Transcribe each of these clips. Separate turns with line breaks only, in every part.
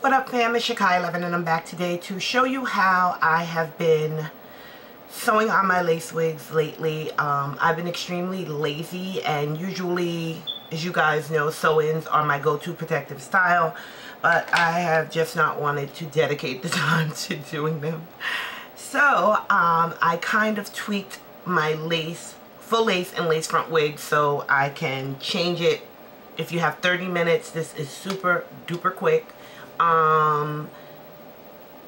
What up fam, it's Shakai11 and I'm back today to show you how I have been sewing on my lace wigs lately. I've been extremely lazy, and usually, as you guys know, sew-ins are my go-to protective style, but I have just not wanted to dedicate the time to doing them. So I kind of tweaked my lace, full lace and lace front wig so I can change it. If you have 30 minutes, this is super duper quick.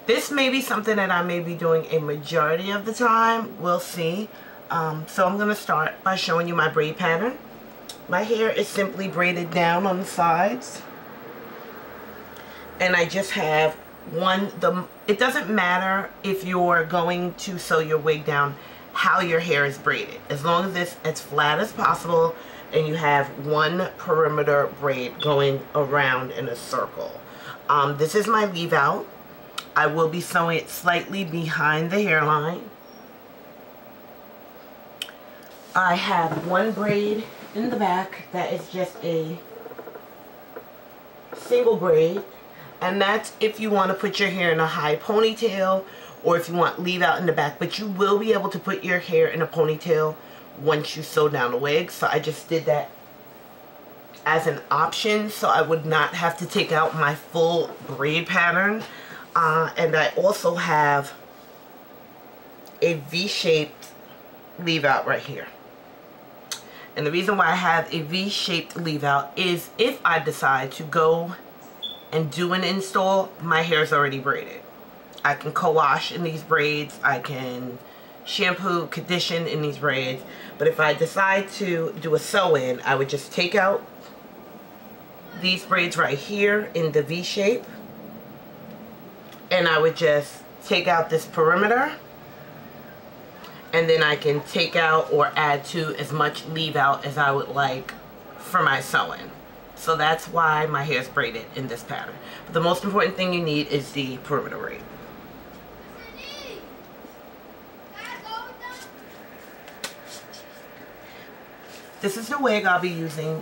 This may be something that I may be doing a majority of the time. We'll see. So I'm going to start by showing you my braid pattern. My hair is simply braided down on the sides. And I just have it doesn't matter if you're going to sew your wig down how your hair is braided. As long as it's as flat as possible and you have one perimeter braid going around in a circle. This is my leave out. I will be sewing it slightly behind the hairline. I have one braid in the back that is just a single braid, and that's if you want to put your hair in a high ponytail or if you want leave out in the back, but you will be able to put your hair in a ponytail once you sew down the wig. So I just did that as an option so I would not have to take out my full braid pattern. And I also have a V-shaped leave out right here. And the reason why I have a V-shaped leave out is if I decide to go and do an install, my hair is already braided. I can co-wash in these braids, I can shampoo, condition in these braids, but if I decide to do a sew-in, I would just take out these braids right here in the V shape, and I would just take out this perimeter, and then I can take out or add to as much leave out as I would like for my sewing. So that's why my hair is braided in this pattern. But the most important thing you need is the perimeter braid. This is the wig I'll be using.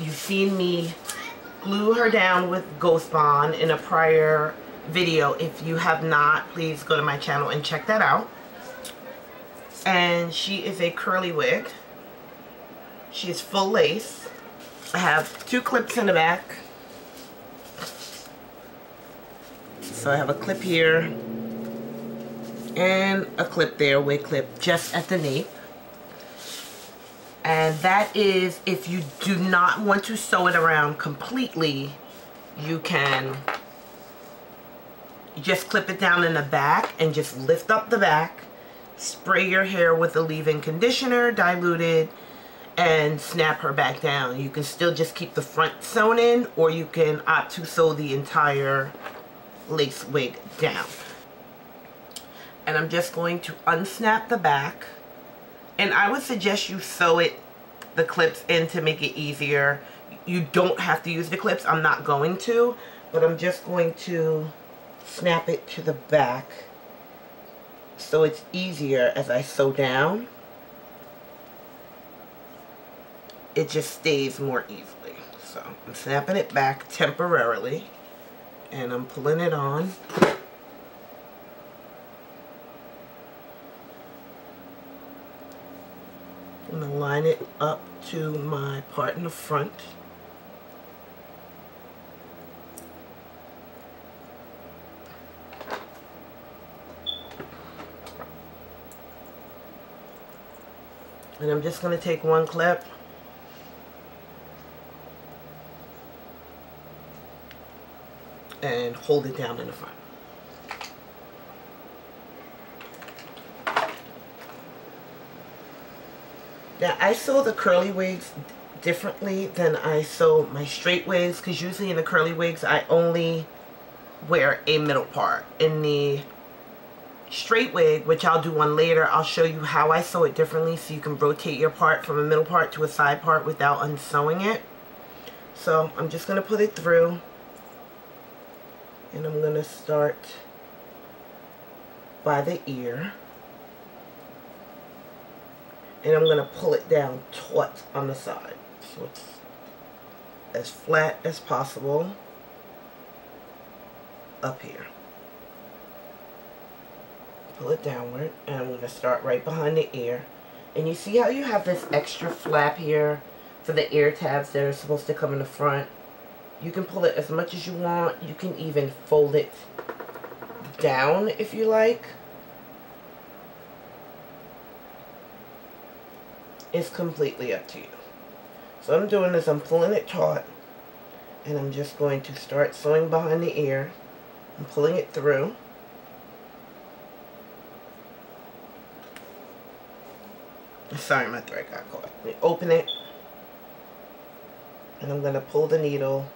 You've seen me glue her down with Ghost Bond in a prior video. If you have not, please go to my channel and check that out. And she is a curly wig. She is full lace. I have two clips in the back. So I have a clip here and a clip there, wig clip just at the nape. And that is if you do not want to sew it around completely, you can just clip it down in the back and just lift up the back, spray your hair with a leave-in conditioner, diluted, and snap her back down. You can still just keep the front sewn in, or you can opt to sew the entire lace wig down. And I'm just going to unsnap the back. And I would suggest you sew the clips in to make it easier. You don't have to use the clips. I'm not going to, but I'm just going to snap it to the back so it's easier as I sew down. It just stays more easily. So I'm snapping it back temporarily and I'm pulling it on. I'm going to line it up to my part in the front. And I'm just going to take one clip and hold it down in the front. Now, I sew the curly wigs differently than I sew my straight wigs, because usually in the curly wigs I only wear a middle part. In the straight wig, which I'll do one later, I'll show you how I sew it differently so you can rotate your part from a middle part to a side part without unsewing it. So I'm just going to put it through, and I'm going to start by the ear. And I'm going to pull it down taut on the side so it's as flat as possible. up here. Pull it downward, and I'm going to start right behind the ear. And you see how you have this extra flap here for the ear tabs that are supposed to come in the front? You can pull it as much as you want. You can even fold it down if you like. It's completely up to you. So what I'm doing is I'm pulling it taut, and I'm just going to start sewing behind the ear and pulling it through. Sorry, my thread got caught. Let me open it, and I'm going to pull the needle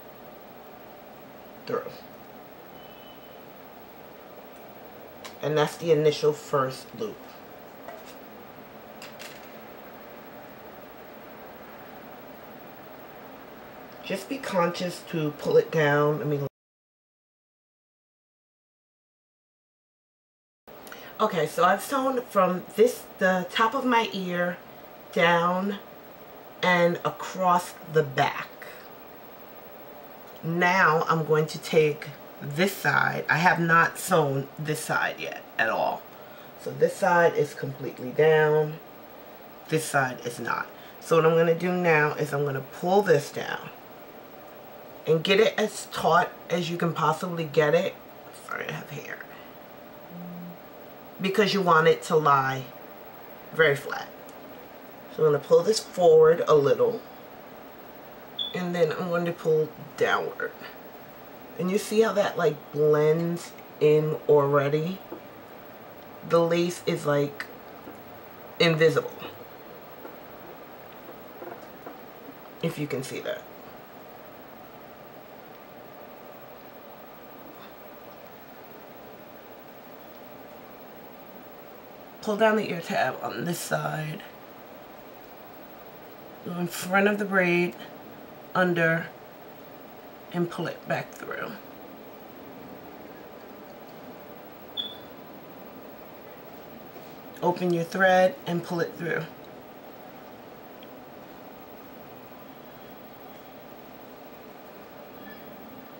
through. And that's the initial first loop. Just be conscious to pull it down. Okay, so I've sewn from the top of my ear down and across the back. Now I'm going to take this side. I have not sewn this side yet at all. So this side is completely down. This side is not. So what I'm going to do now is I'm going to pull this down and get it as taut as you can possibly get it. Sorry, I have hair. Because you want it to lie very flat. So I'm going to pull this forward a little, and then I'm going to pull downward. And you see how that like blends in already? The lace is like invisible, if you can see that. Pull down the ear tab on this side, go in front of the braid, under, and pull it back through. Open your thread and pull it through.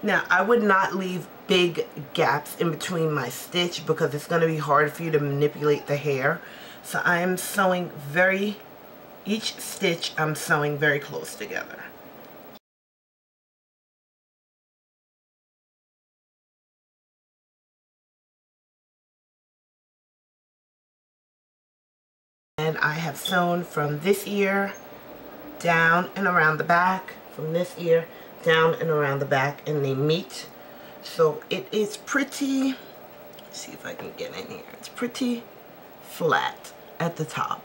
Now, I would not leave big gaps in between my stitch because it's going to be hard for you to manipulate the hair. So I am sewing each stitch I'm sewing very close together. And I have sewn from this ear down and around the back, from this ear down and around the back, and they meet. So it is pretty, let's see if I can get in here, it's pretty flat at the top.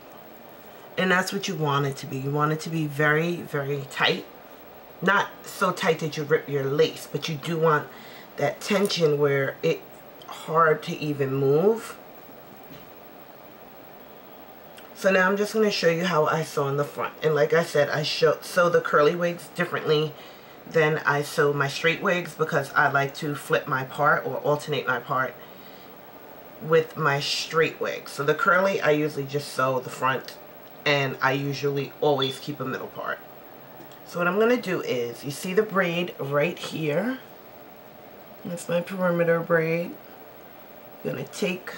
And that's what you want it to be. You want it to be very, very tight. Not so tight that you rip your lace, but you do want that tension where it's hard to even move. So now I'm just going to show you how I sew in the front. And like I said, I sew the curly wigs differently than I sew my straight wigs because I like to flip my part or alternate my part with my straight wigs. So the curly, I usually just sew the front, and I usually always keep a middle part. So what I'm going to do is, you see the braid right here? That's my perimeter braid. I'm going to take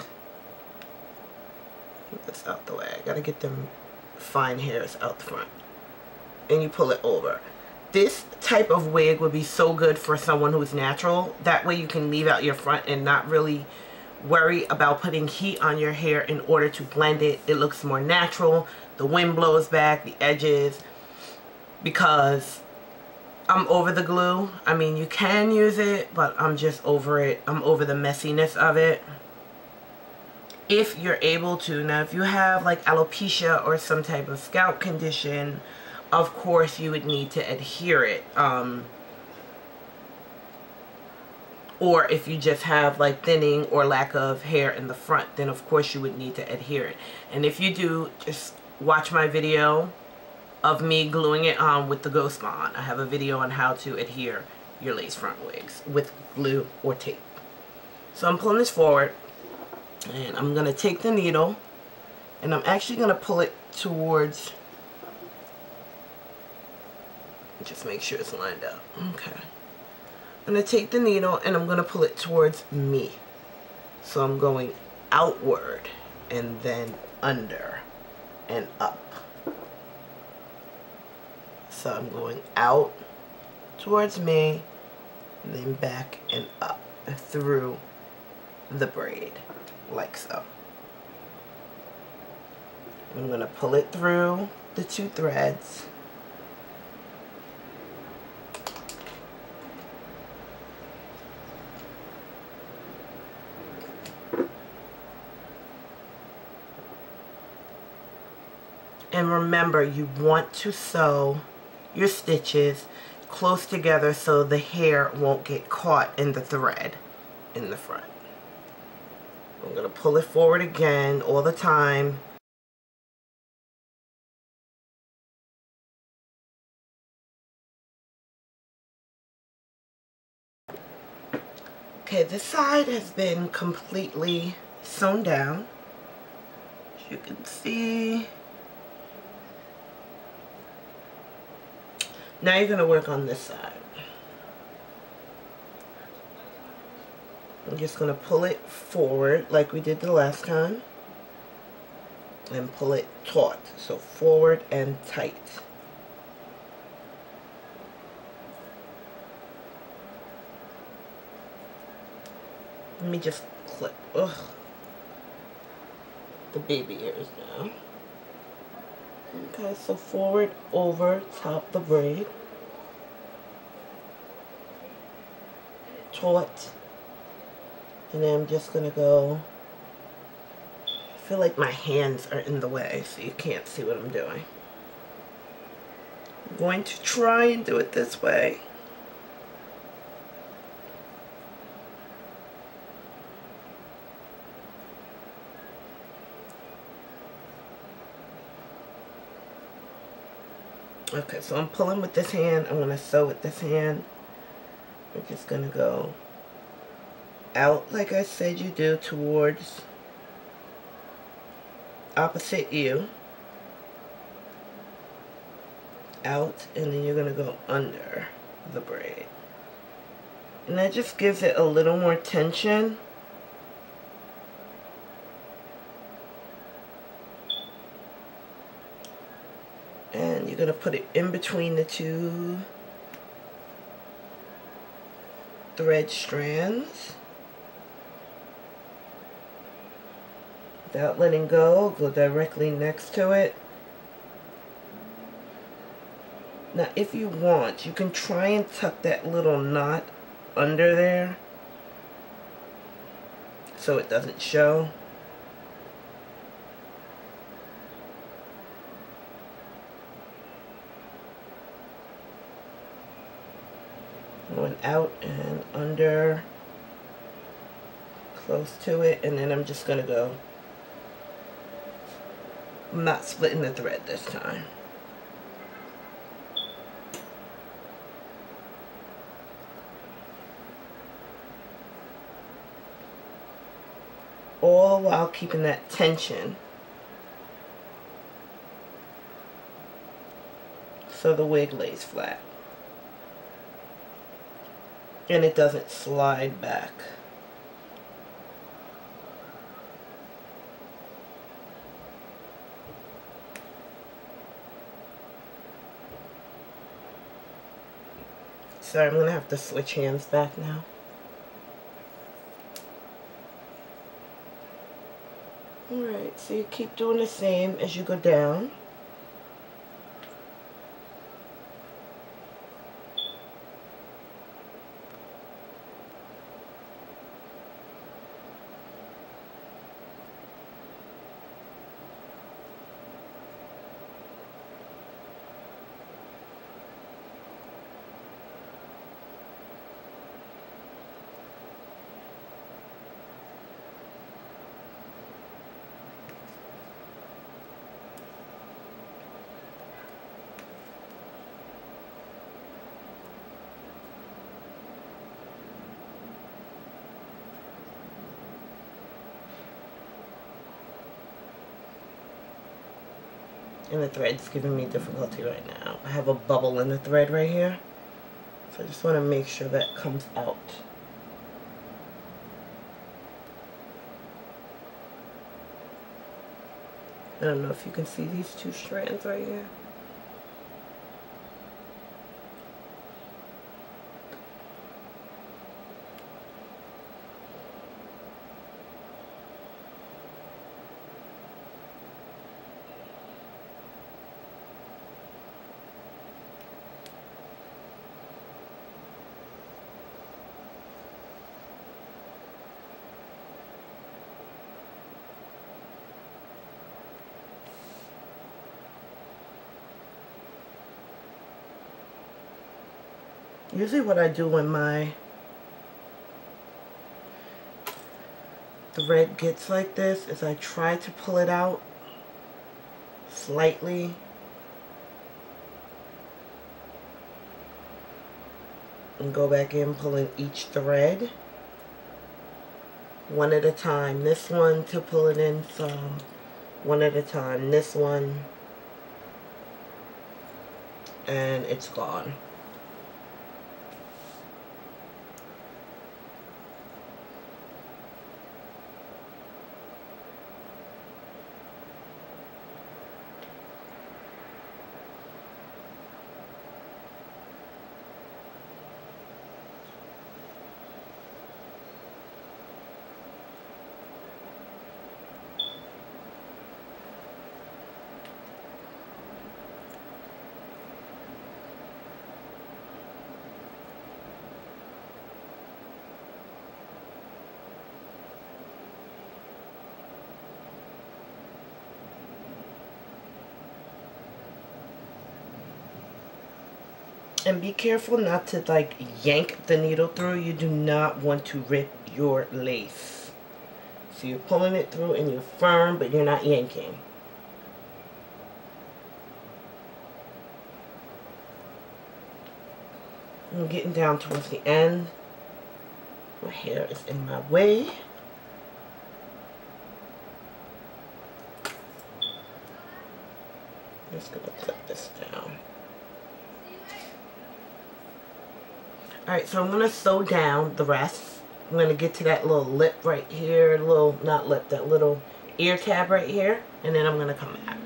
this out the way. I got to get them fine hairs out the front. And you pull it over. This type of wig would be so good for someone who's natural. That way you can leave out your front and not really worry about putting heat on your hair in order to blend it. It looks more natural. The wind blows back the edges. Because I'm over the glue. I mean, you can use it, but I'm just over it. I'm over the messiness of it. If you're able to. Now, if you have like alopecia or some type of scalp condition, of course you would need to adhere it. Or if you just have like thinning or lack of hair in the front, then of course you would need to adhere it. And if you do, just watch my video of me gluing it on with the Ghost Bond. I have a video on how to adhere your lace front wigs with glue or tape. So I'm pulling this forward, and I'm going to take the needle, and I'm actually going to pull it towards, just make sure it's lined up. Okay. I'm going to take the needle and I'm going to pull it towards me. So I'm going outward and then under and up. So I'm going out towards me and then back and up through the braid, like so. I'm going to pull it through the 2 threads. And remember, you want to sew your stitches close together so the hair won't get caught in the thread in the front. I'm going to pull it forward again all the time. Okay, this side has been completely sewn down, as you can see. Now you're going to work on this side. I'm just going to pull it forward like we did the last time and pull it taut, so forward and tight. Let me just clip the baby ears now. Okay, so forward, over, top the braid, taut, and then I'm just going to go, I feel like my hands are in the way so you can't see what I'm doing. I'm going to try and do it this way. Okay, so I'm pulling with this hand. I'm going to sew with this hand. We're just going to go out like I said you do, towards opposite you. Out, and then you're going to go under the braid. And that just gives it a little more tension. And you're going to put it in between the 2 thread strands. Without letting go, go directly next to it. Now if you want, you can try and tuck that little knot under there so it doesn't show. Going out and under, close to it, and then I'm just going to go, I'm not splitting the thread this time. All while keeping that tension so the wig lays flat and it doesn't slide back. Sorry, I'm going to have to switch hands back now. Alright, so you keep doing the same as you go down. And the thread's giving me difficulty right now. I have a bubble in the thread right here. So I just want to make sure that comes out. I don't know if you can see these two strands right here. Usually what I do when my thread gets like this is I try to pull it out slightly and go back in pulling each thread one at a time. This one to pull it in some, one at a time. This one, and it's gone. And be careful not to like yank the needle through. You do not want to rip your lace. So you're pulling it through and you're firm, but you're not yanking. I'm getting down towards the end. My hair is in my way. I'm just going to clip this down. Alright, so I'm going to sew down the rest. I'm going to get to that little lip right here. Little, not lip, that little ear tab right here. And then I'm going to come back.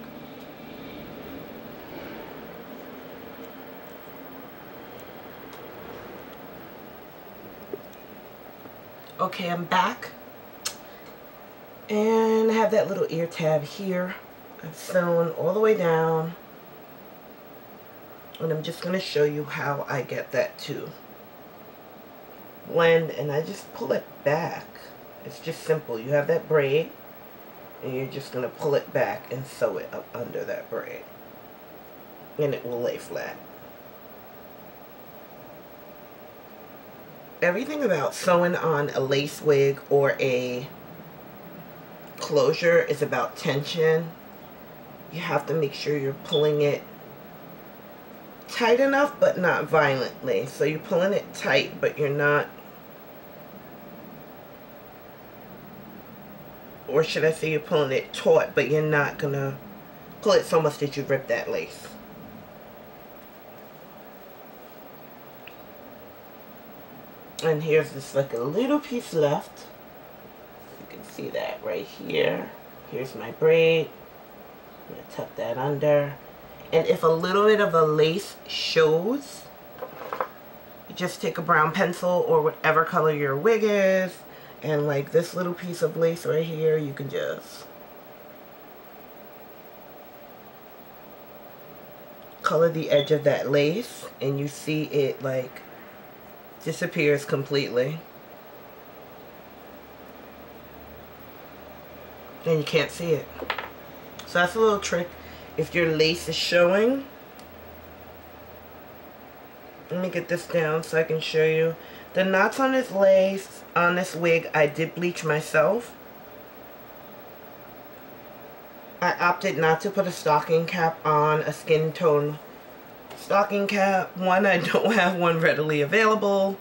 Okay, I'm back. And I have that little ear tab here. I've sewn all the way down. And I'm just going to show you how I get that to blend, and I just pull it back. It's just simple. You have that braid and you're just going to pull it back and sew it up under that braid, and it will lay flat. Everything about sewing on a lace wig or a closure is about tension. You have to make sure you're pulling it tight enough but not violently. So you're pulling it tight but you're not, or should I say you're pulling it taut but you're not gonna pull it so much that you rip that lace. And here's just like a little piece left. You can see that right here. Here's my braid. I'm gonna tuck that under. And if a little bit of a lace shows, you just take a brown pencil or whatever color your wig is, and like this little piece of lace right here, you can just color the edge of that lace, and you see it like disappears completely. And you can't see it. So that's a little trick. If your lace is showing, let me get this down so I can show you. The knots on this lace, on this wig, I did bleach myself. I opted not to put a stocking cap on, a skin tone stocking cap. One, I don't have one readily available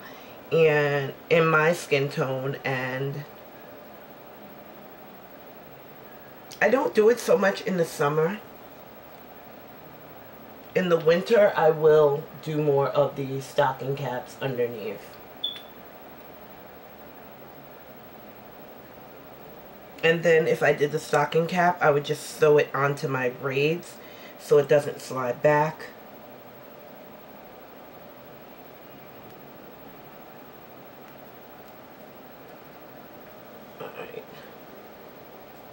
and in my skin tone, and I don't do it so much in the summer. In the winter, I will do more of the stocking caps underneath. And then if I did the stocking cap, I would just sew it onto my braids so it doesn't slide back. Alright.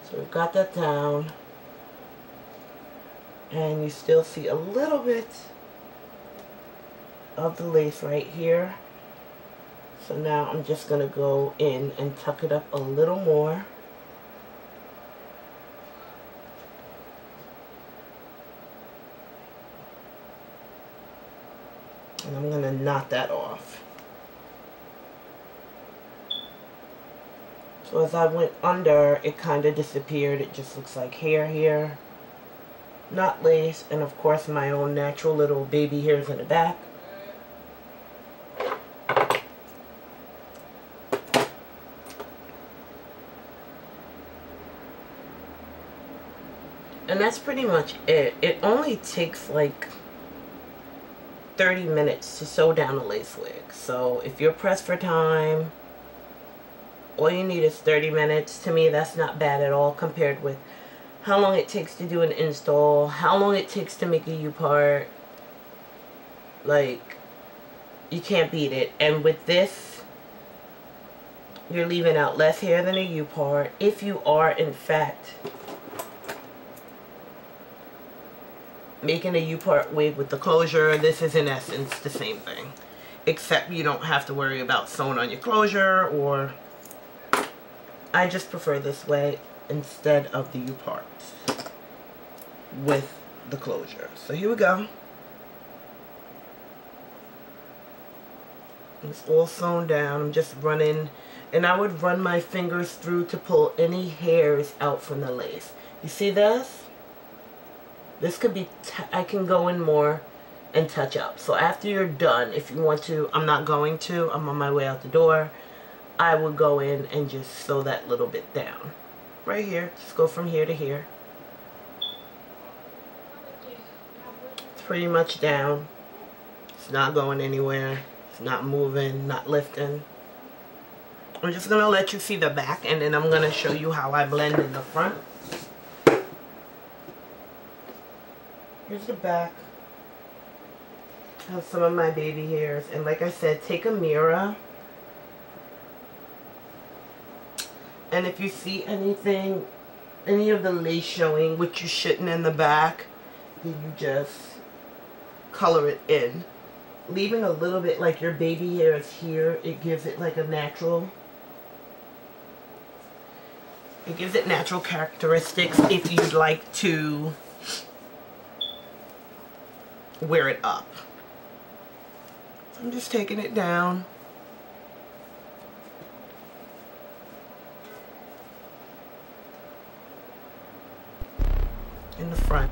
So we've got that down. And you still see a little bit of the lace right here. So now I'm just going to go in and tuck it up a little more. And I'm going to knot that off. So as I went under, it kind of disappeared. It just looks like hair here. Not lace, and of course my own natural little baby hairs in the back. And that's pretty much it. It only takes like 30 minutes to sew down a lace wig. So if you're pressed for time, all you need is 30 minutes. To me, that's not bad at all compared with how long it takes to do an install, how long it takes to make a upart. Like, you can't beat it. And with this, you're leaving out less hair than a upart. If you are, in fact, making a upart wig with the closure, this is in essence the same thing. Except you don't have to worry about sewing on your closure, or I just prefer this way instead of the upart with the closure. So here we go. It's all sewn down. I'm just running, and I would run my fingers through to pull any hairs out from the lace. You see this? This could be, I can go in more and touch up. So after you're done, if you want to, I'm not going to, I'm on my way out the door, I will go in and just sew that little bit down. Right here, just go from here to here. It's pretty much down. It's not going anywhere. It's not moving, not lifting. I'm just going to let you see the back, and then I'm going to show you how I blend in the front. Here's the back. I have some of my baby hairs, and like I said, take a mirror, and if you see anything, any of the lace showing, which you shouldn't in the back, then you just color it in, leaving a little bit like your baby hairs here. It gives it like a natural, it gives it natural characteristics if you'd like to wear it up. So I'm just taking it down. In the front.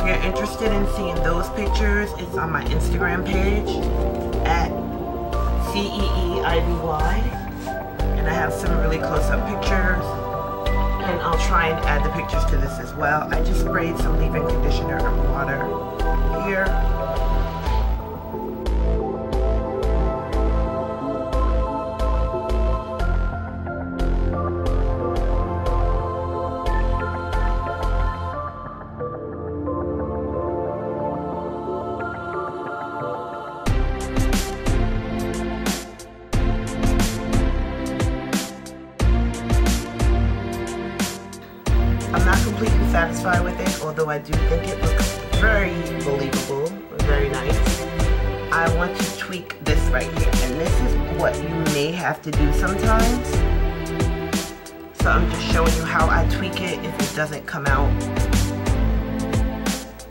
you're interested in seeing those pictures, it's on my Instagram page at CEEIVY, and I have some really close-up pictures, and I'll try and add the pictures to this as well. I just sprayed some leave-in conditioner and water here. I'm not completely satisfied with it, although I do think it looks very believable, very nice. I want to tweak this right here, and this is what you may have to do sometimes. So I'm just showing you how I tweak it if it doesn't come out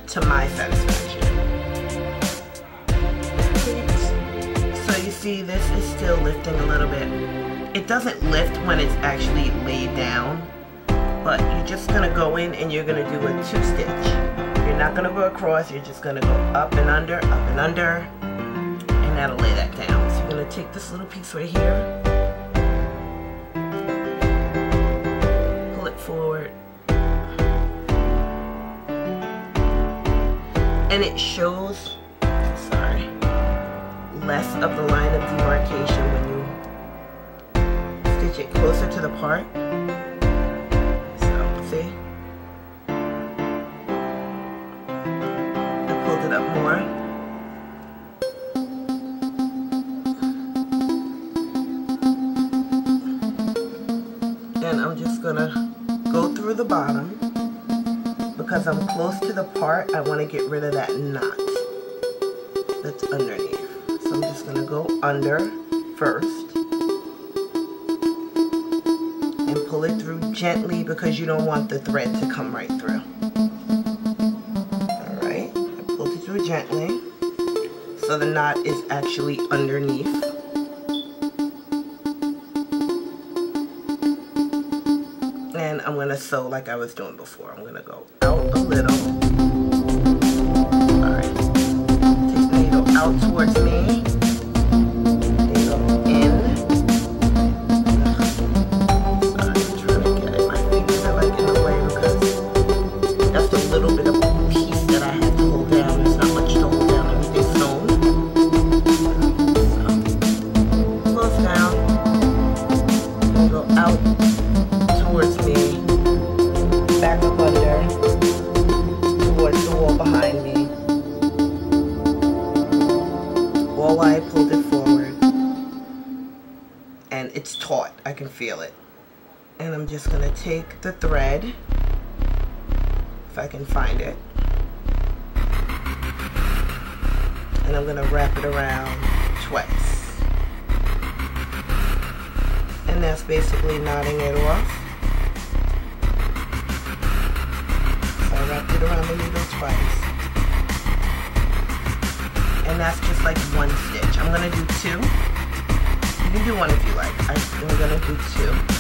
to my satisfaction. So you see this is still lifting a little bit. It doesn't lift when it's actually laid down, but you're just gonna go in and you're gonna do a 2-stitch. You're not gonna go across, you're just gonna go up and under, and that'll lay that down. So you're gonna take this little piece right here, pull it forward, and it shows, less of the line of demarcation when you stitch it closer to the part. See? I pulled it up more. And I'm just gonna go through the bottom. Because I'm close to the part, I want to get rid of that knot that's underneath. So I'm just gonna go under first. Pull it through gently because you don't want the thread to come right through. Alright, I pulled it through gently so the knot is actually underneath. And I'm going to sew like I was doing before. I'm going to go out a little. Alright, take the needle out towards me. I pulled it forward, and it's taut. I can feel it. And I'm just gonna take the thread, if I can find it, and I'm gonna wrap it around twice. And that's basically knotting it off. So I wrapped it around the needle twice. And that's just like 1 stitch. I'm gonna do 2. You can do 1 if you like. I'm gonna do 2.